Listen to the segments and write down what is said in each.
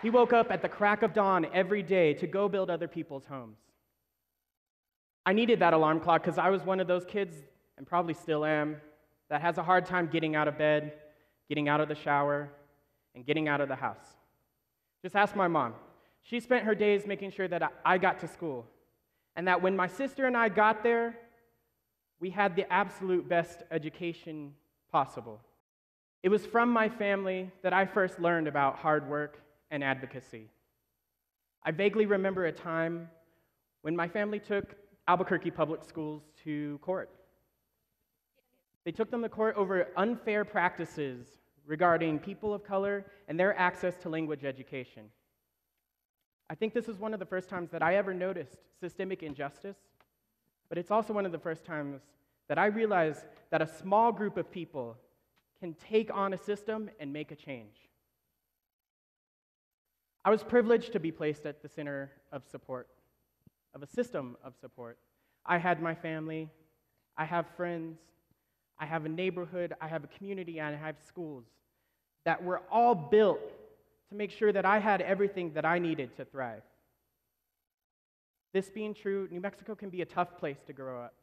He woke up at the crack of dawn every day to go build other people's homes. I needed that alarm clock because I was one of those kids, and probably still am, that has a hard time getting out of bed, getting out of the shower, and getting out of the house. Just ask my mom. She spent her days making sure that I got to school, and that when my sister and I got there, we had the absolute best education possible. It was from my family that I first learned about hard work and advocacy. I vaguely remember a time when my family took Albuquerque Public Schools to court. They took them to court over unfair practices regarding people of color and their access to language education. I think this is one of the first times that I ever noticed systemic injustice, but it's also one of the first times that I realized that a small group of people can take on a system and make a change. I was privileged to be placed at the center of support, of a system of support. I had my family, I have friends, I have a neighborhood, I have a community, and I have schools that were all built to make sure that I had everything that I needed to thrive. This being true, New Mexico can be a tough place to grow up.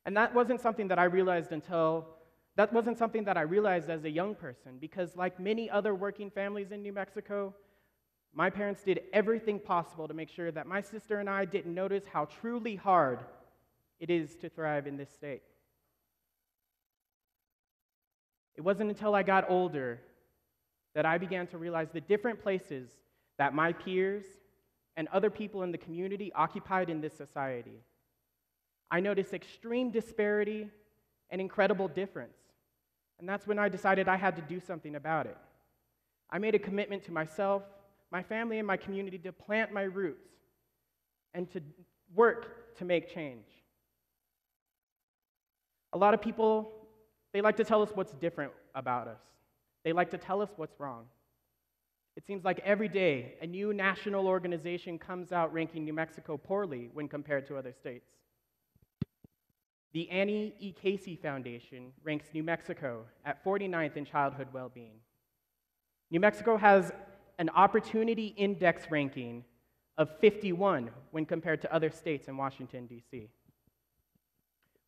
And that wasn't something that I realized as a young person, because like many other working families in New Mexico, my parents did everything possible to make sure that my sister and I didn't notice how truly hard it is to thrive in this state. It wasn't until I got older that I began to realize the different places that my peers and other people in the community occupied in this society. I noticed extreme disparity and incredible difference, and that's when I decided I had to do something about it. I made a commitment to myself, my family, and my community to plant my roots and to work to make change. A lot of people, they like to tell us what's different about us. They like to tell us what's wrong. It seems like every day a new national organization comes out ranking New Mexico poorly when compared to other states. The Annie E. Casey Foundation ranks New Mexico at 49th in childhood well-being. New Mexico has an opportunity index ranking of 51 when compared to other states in Washington, D.C.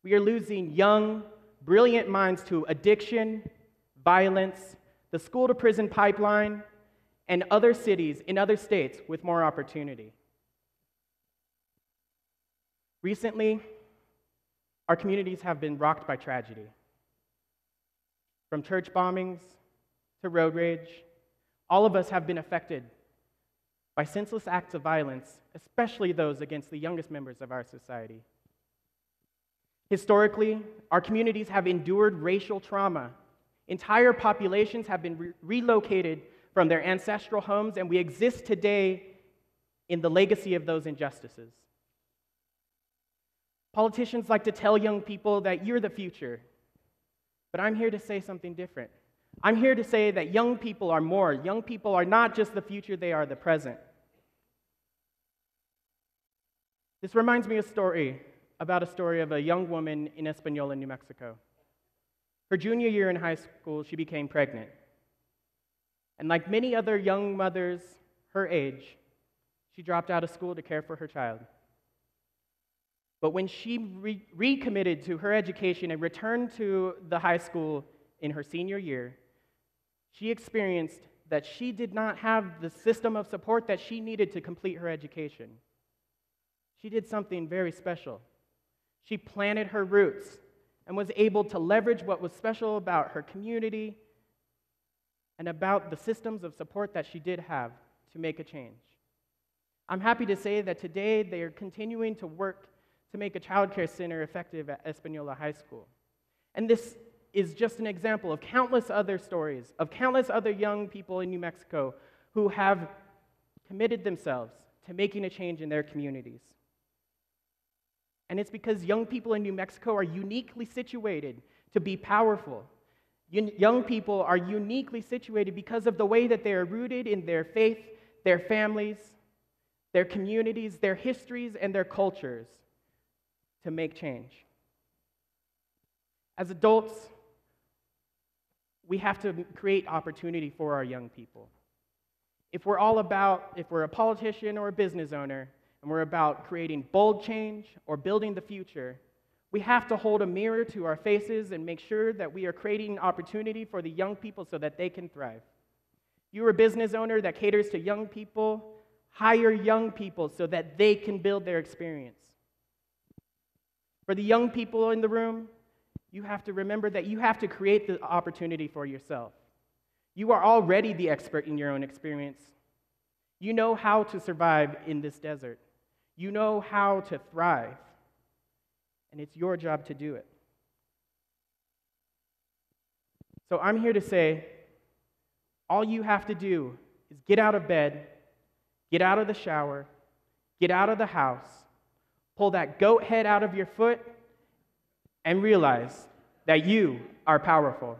We are losing young, brilliant minds to addiction, violence, the school-to-prison pipeline, and other cities in other states with more opportunity. Recently, our communities have been rocked by tragedy. From church bombings to road rage, all of us have been affected by senseless acts of violence, especially those against the youngest members of our society. Historically, our communities have endured racial trauma. Entire populations have been relocated from their ancestral homes, and we exist today in the legacy of those injustices. Politicians like to tell young people that you're the future, but I'm here to say something different. I'm here to say that young people are more. Young people are not just the future, they are the present. This reminds me of a story of a young woman in Española, New Mexico. Her junior year in high school, she became pregnant. And like many other young mothers her age, she dropped out of school to care for her child. But when she recommitted to her education and returned to the high school in her senior year, she experienced that she did not have the system of support that she needed to complete her education. She did something very special. She planted her roots and was able to leverage what was special about her community and about the systems of support that she did have to make a change. I'm happy to say that today they are continuing to work to make a child care center effective at Española High School. And this is just an example of countless other stories, of countless other young people in New Mexico who have committed themselves to making a change in their communities. And it's because young people in New Mexico are uniquely situated to be powerful. Young people are uniquely situated because of the way that they are rooted in their faith, their families, their communities, their histories, and their cultures to make change. As adults, we have to create opportunity for our young people. If we're a politician or a business owner, and we're about creating bold change or building the future, we have to hold a mirror to our faces and make sure that we are creating opportunity for the young people so that they can thrive. If you're a business owner that caters to young people, hire young people so that they can build their experience. For the young people in the room, you have to remember that you have to create the opportunity for yourself. You are already the expert in your own experience. You know how to survive in this desert. You know how to thrive. And it's your job to do it. So I'm here to say, all you have to do is get out of bed, get out of the shower, get out of the house, pull that goat head out of your foot, and realize that you are powerful.